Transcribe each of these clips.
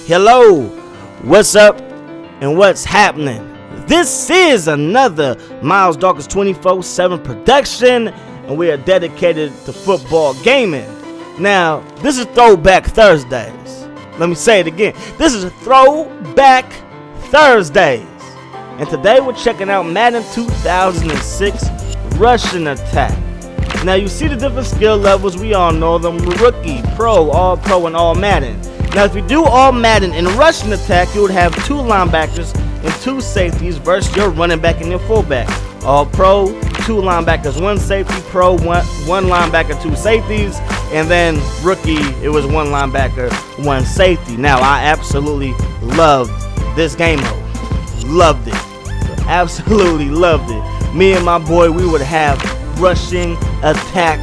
Hello, what's up and what's happening? This is another Miles Dawkins 24/7 production, and we are dedicated to football gaming. Now, this is Throwback Thursdays. Let me say it again. This is Throwback Thursdays. And today we're checking out Madden 2006 Rushing Attack. Now, you see the different skill levels. We all know them: rookie, pro, all pro, and all Madden. Now, if you do all Madden in Rushing Attack, you would have 2 linebackers and 2 safeties versus your running back and your fullback. All pro, 2 linebackers, 1 safety. Pro, one linebacker, 2 safeties. And then rookie, it was 1 linebacker, 1 safety. Now, I absolutely loved this game mode. Loved it. Absolutely loved it. Me and my boy, we would have rushing attack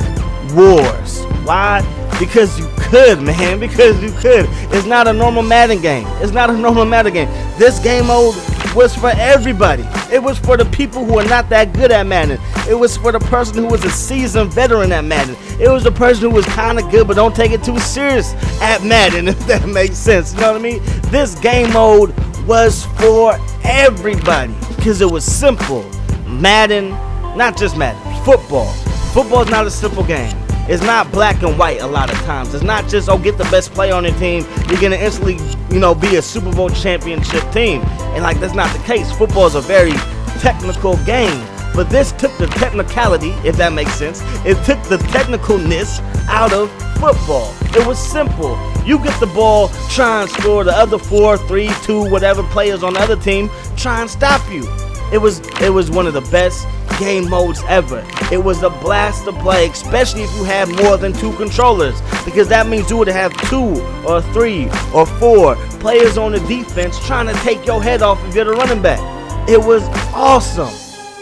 wars. Why? Because you could, man. Because you could. It's not a normal Madden game. It's not a normal Madden game. This game mode was for everybody. It was for the people who are not that good at Madden. It was for the person who was a seasoned veteran at Madden. It was the person who was kind of good but don't take it too serious at Madden, if that makes sense. You know what I mean? This game mode was for everybody because it was simple. Madden, not just Madden, football. Football is not a simple game. It's not black and white a lot of times. It's not just, oh, get the best player on your team, you're going to instantly, be a Super Bowl championship team. And like, that's not the case. Football is a very technical game. But this took the technicality, if that makes sense. It took the technicalness out of football. It was simple. You get the ball, try and score. The other 4, 3, 2, whatever players on the other team try and stop you. It was one of the best game modes ever. It was a blast to play, especially if you had more than 2 controllers, because that means you would have 2 or 3 or 4 players on the defense trying to take your head off if you're the running back. It was awesome.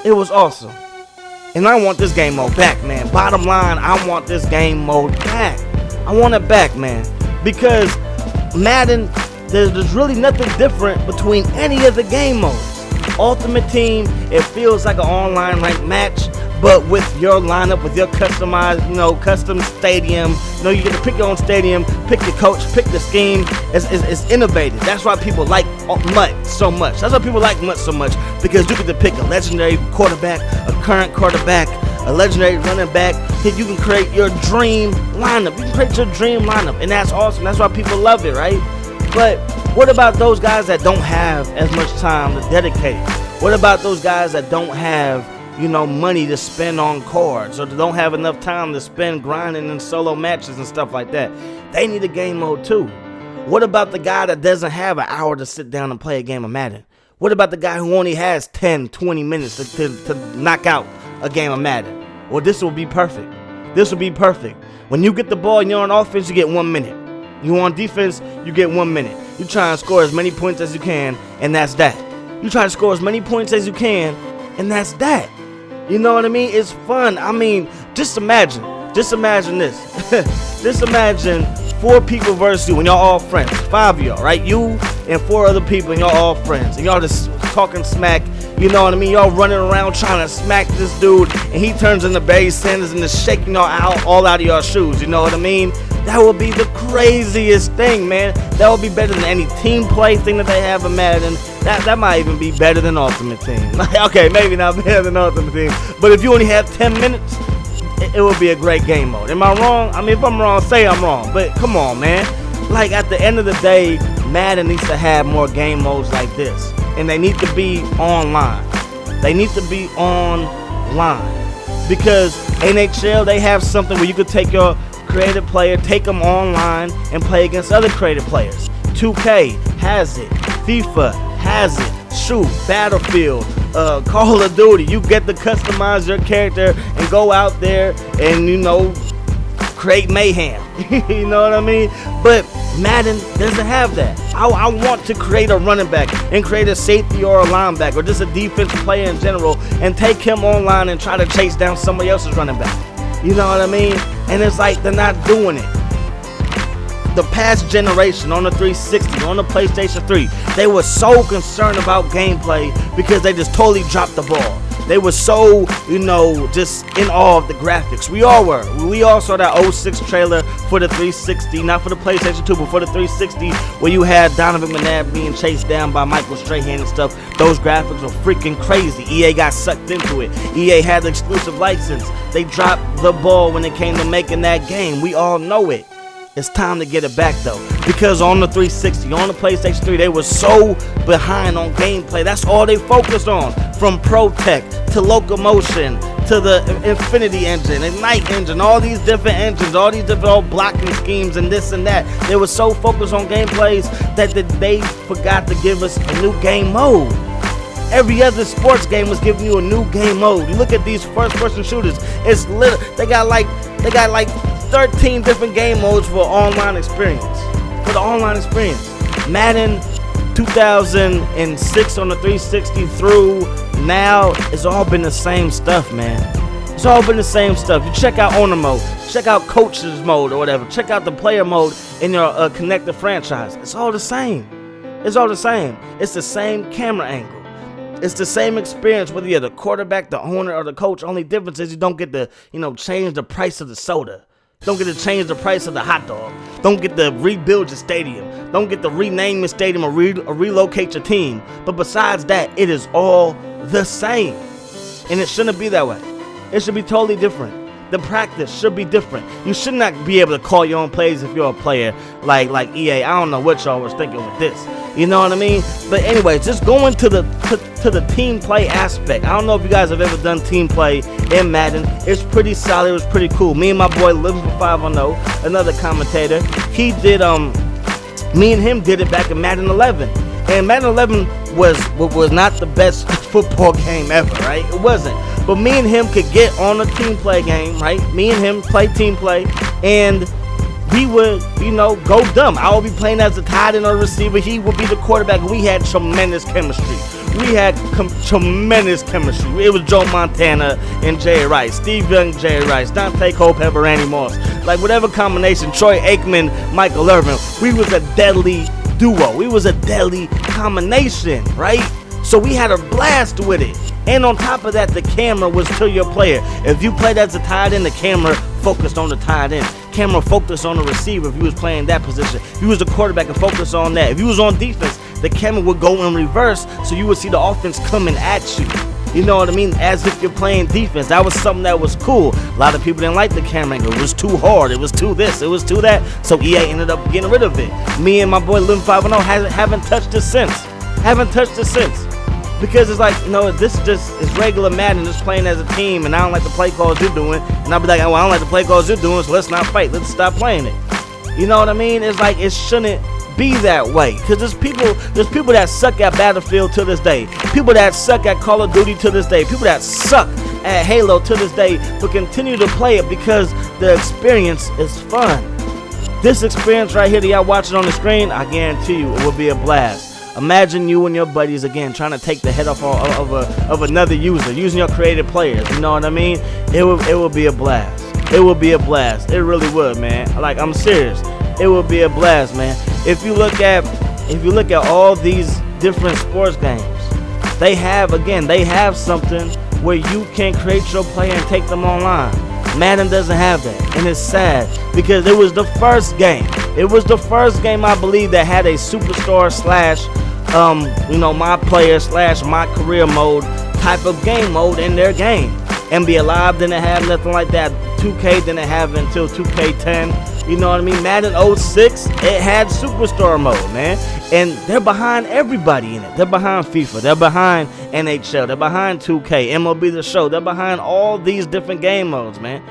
It was awesome. And I want this game mode back, man. Bottom line, I want this game mode back. I want it back, man, because Madden, there's really nothing different between any of the game modes. Ultimate Team, it feels like an online ranked match, but with your lineup, with your customized, custom stadium. You get to pick your own stadium, pick your coach, pick the scheme. It's innovative. That's why people like MUT so much. That's why people like MUT so much, because you get to pick a legendary quarterback, a current quarterback, a legendary running back. You can create your dream lineup. You can create your dream lineup, and that's awesome. That's why people love it, right? But what about those guys that don't have as much time to dedicate? What about those guys that don't have, money to spend on cards, or don't have enough time to spend grinding in solo matches and stuff like that? They need a game mode too. What about the guy that doesn't have an hour to sit down and play a game of Madden? What about the guy who only has 10, 20 minutes to knock out a game of Madden? Well, this will be perfect. This will be perfect. When you get the ball and you're on offense, you get 1 minute. You on defense, you get 1 minute. You try and score as many points as you can, and that's that. You try to score as many points as you can, and that's that. You know what I mean? It's fun. I mean, just imagine this. Just imagine 4 people versus you, and y'all all friends. 5 of y'all, right? You and 4 other people, and y'all all friends. And y'all just talking smack. You know what I mean? Y'all running around trying to smack this dude, and he turns into Barry Sanders and is shaking y'all all out of y'all shoes. You know what I mean? That would be the craziest thing, man. That would be better than any team play thing that they have in Madden. That might even be better than Ultimate Team. Okay, maybe not better than Ultimate Team, but if you only have 10 minutes, it would be a great game mode. Am I wrong? I mean, if I'm wrong, say I'm wrong. But come on, man. Like, at the end of the day, Madden needs to have more game modes like this, and they need to be online. They need to be online, because NHL, they have something where you could take your creative player, take them online and play against other creative players. 2K has it, FIFA has it, shoot, Battlefield, Call of Duty. You get to customize your character and go out there and create mayhem. You know what I mean? But Madden doesn't have that. I want to create a running back and create a safety or a linebacker or just a defensive player in general and take him online and try to chase down somebody else's running back. You know what I mean? And it's like they're not doing it. The past generation on the 360, on the PlayStation 3, they were so concerned about gameplay because they just totally dropped the ball. They were so, just in awe of the graphics. We all were. We all saw that 06 trailer for the 360, not for the PlayStation 2, but for the 360, where you had Donovan McNabb being chased down by Michael Strahan and stuff. Those graphics were freaking crazy. EA got sucked into it. EA had the exclusive license. They dropped the ball when it came to making that game. We all know it. It's time to get it back though, because on the 360, on the PlayStation 3, they were so behind on gameplay. That's all they focused on, from ProTech to Locomotion to the Infinity Engine, Ignite Engine, all these different engines, all these different blocking schemes and this and that. They were so focused on gameplays that they forgot to give us a new game mode. Every other sports game was giving you a new game mode. You look at these first-person shooters. It's they got like 13 different game modes for online experience. For the online experience. Madden 2006 on the 360 through now, it's all been the same stuff, man. It's all been the same stuff. You check out owner mode, check out coaches mode or whatever, check out the player mode in your connected franchise. It's all the same. It's all the same. It's the same camera angle. It's the same experience whether you're the quarterback, the owner, or the coach. Only difference is you don't get to, change the price of the soda. Don't get to change the price of the hot dog. Don't get to rebuild your stadium. Don't get to rename your stadium or relocate your team. But besides that, it is all the same. And it shouldn't be that way. It should be totally different. The practice should be different. You should not be able to call your own plays if you're a player like EA. I don't know what y'all was thinking with this. You know what I mean? But anyways, just going to the team play aspect. I don't know if you guys have ever done team play in Madden. It's pretty solid. It was pretty cool. Me and my boy Living for 510, another commentator, he did me and him did it back in Madden 11. And Madden 11 was not the best football game ever, right? It wasn't. But me and him could get on a team play game, right? Me and him play team play, and we would, go dumb. I would be playing as a tight end or receiver. He would be the quarterback. We had tremendous chemistry. It was Joe Montana and Jerry Rice, Steve Young, Jerry Rice, Dante Culpepper, Randy Moss. Like whatever combination, Troy Aikman, Michael Irvin. We was a deadly duo. We was a deadly combination, right? So we had a blast with it. And on top of that, the camera was to your player. If you played as a tight end, the camera focused on the tight end. Camera focused on the receiver if you was playing that position. If you was a quarterback and focused on that. If you was on defense, the camera would go in reverse so you would see the offense coming at you. You know what I mean? As if you're playing defense. That was something that was cool. A lot of people didn't like the camera angle. It was too hard. It was too this. It was too that. So EA ended up getting rid of it. Me and my boy Lim 510 haven't touched it since. Because it's like, this just is regular Madden, just playing as a team, and I don't like the play calls you're doing. And I'll be like, well, I don't like the play calls you're doing, so let's not fight. Let's stop playing it. You know what I mean? It's like, it shouldn't be that way. Because there's people that suck at Battlefield to this day. People that suck at Call of Duty to this day. People that suck at Halo to this day, but continue to play it because the experience is fun. This experience right here that y'all watching on the screen, I guarantee you it will be a blast. Imagine you and your buddies again trying to take the head off of another user, using your creative players. You know what I mean? It will be a blast. It will be a blast. It really would, man. Like, I'm serious. It will be a blast, man. If you look at all these different sports games, they have something where you can create your player and take them online. Madden doesn't have that, and it's sad because it was the first game. It was the first game, I believe, that had a superstar slash, my player slash my career mode type of game mode in their game. NBA Live didn't have nothing like that. 2K didn't have it until 2K10. You know what I mean? Madden 06, it had superstar mode, man. And they're behind everybody in it. They're behind FIFA. They're behind NHL. They're behind 2K, MLB The Show. They're behind all these different game modes, man,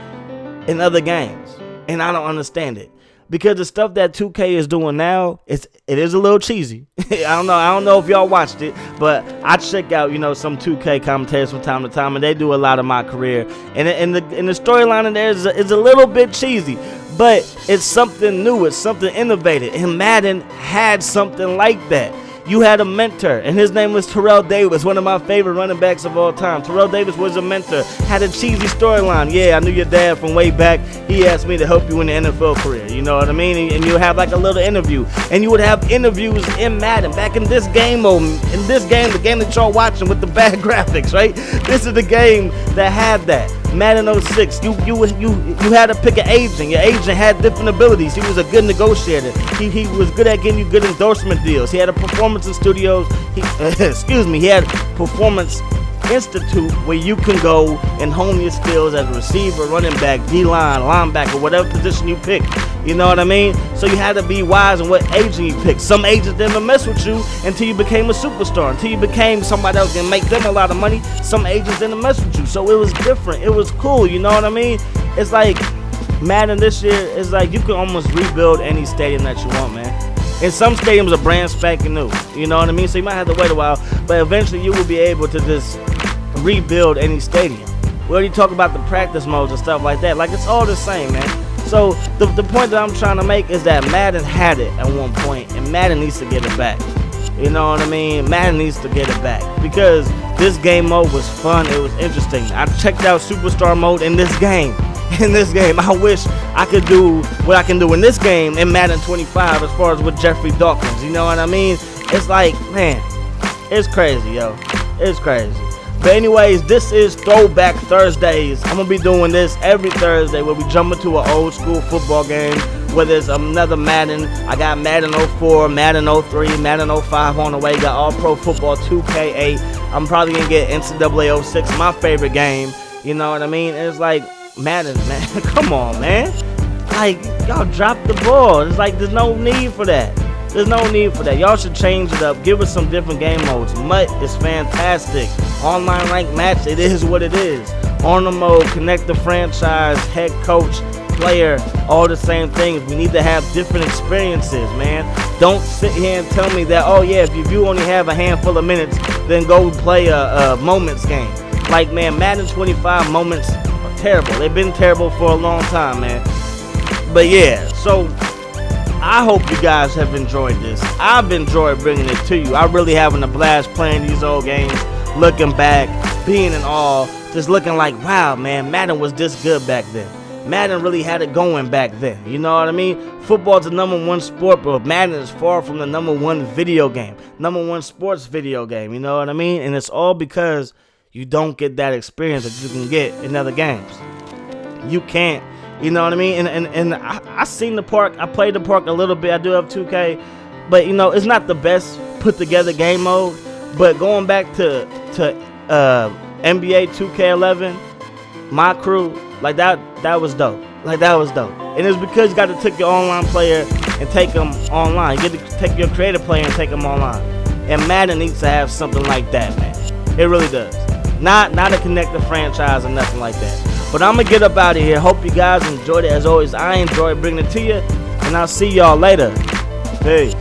in other games. And I don't understand it. Because the stuff that 2K is doing now, it is a little cheesy. I don't know if y'all watched it, but I check out, some 2K commentators from time to time, and they do a lot of my career. And the storyline in there is a little bit cheesy, but it's something new, it's something innovative. And Madden had something like that. You had a mentor, and his name was Terrell Davis, one of my favorite running backs of all time. Terrell Davis was a mentor, had a cheesy storyline. Yeah, I knew your dad from way back. He asked me to help you in the NFL career. You know what I mean? And you have like a little interview, and you would have interviews in Madden back in this game mode. In this game, the game that y'all watching with the bad graphics, right? This is the game that had that. Madden 06, you had to pick an agent. Your agent had different abilities. He was a good negotiator. He was good at getting you good endorsement deals. He had a performance in studios. He had Performance Institute where you can go and hone your skills as a receiver, running back, D-line, linebacker, whatever position you pick. You know what I mean? So you had to be wise in what agent you pick. Some agents didn't mess with you until you became a superstar, until you became somebody that was gonna make them a lot of money. Some agents didn't mess with you, so it was different. It was cool. You know what I mean? It's like Madden this year is like you can almost rebuild any stadium that you want, man. And some stadiums are brand spanking new. You know what I mean? So you might have to wait a while, but eventually you will be able to just rebuild any stadium. We already talk about the practice modes and stuff like that. Like, it's all the same, man. So the point that I'm trying to make is that Madden had it at one point, and Madden needs to get it back. You know what I mean? Madden needs to get it back because this game mode was fun. It was interesting. I checked out Superstar mode in this game. I wish I could do what I can do in this game in Madden 25 as far as with Jeffrey Dawkins. You know what I mean? It's like, man, it's crazy, yo. It's crazy. But anyways, this is Throwback Thursdays. I'm going to be doing this every Thursday where we jump into an old school football game. Whether it's another Madden, I got Madden 04, Madden 03, Madden 05 on the way. Got All Pro Football 2K8. I'm probably going to get NCAA 06, my favorite game. You know what I mean? And it's like, Madden, man, come on, man. Like, y'all dropped the ball. It's like there's no need for that. There's no need for that. Y'all should change it up. Give us some different game modes. MUT is fantastic. Online ranked match, it is what it is. On the mode, connect the franchise, head coach, player, all the same things. We need to have different experiences, man. Don't sit here and tell me that, oh yeah, if you only have a handful of minutes, then go play a moments game. Like, man, Madden 25 moments are terrible. They've been terrible for a long time, man. But yeah, so I hope you guys have enjoyed this. I've enjoyed bringing it to you. I'm really having a blast playing these old games, looking back, being in awe, just looking like, wow, man, Madden was this good back then. Madden really had it going back then. You know what I mean? Football's the #1 sport, but Madden is far from the #1 video game, #1 sports video game. You know what I mean? And it's all because you don't get that experience that you can get in other games. You can't. You know what I mean? And I seen the park. I played the park a little bit. I do have 2K. But, you know, it's not the best put together game mode. But going back to NBA 2K11, my crew, like that was dope. Like, that was dope. And it's because you got to take your online player and take them online. You get to take your creative player and take them online. And Madden needs to have something like that, man. It really does. Not to connect the franchise or nothing like that. But I'm going to get up out of here. Hope you guys enjoyed it. As always, I enjoyed bringing it to you. And I'll see y'all later. Peace.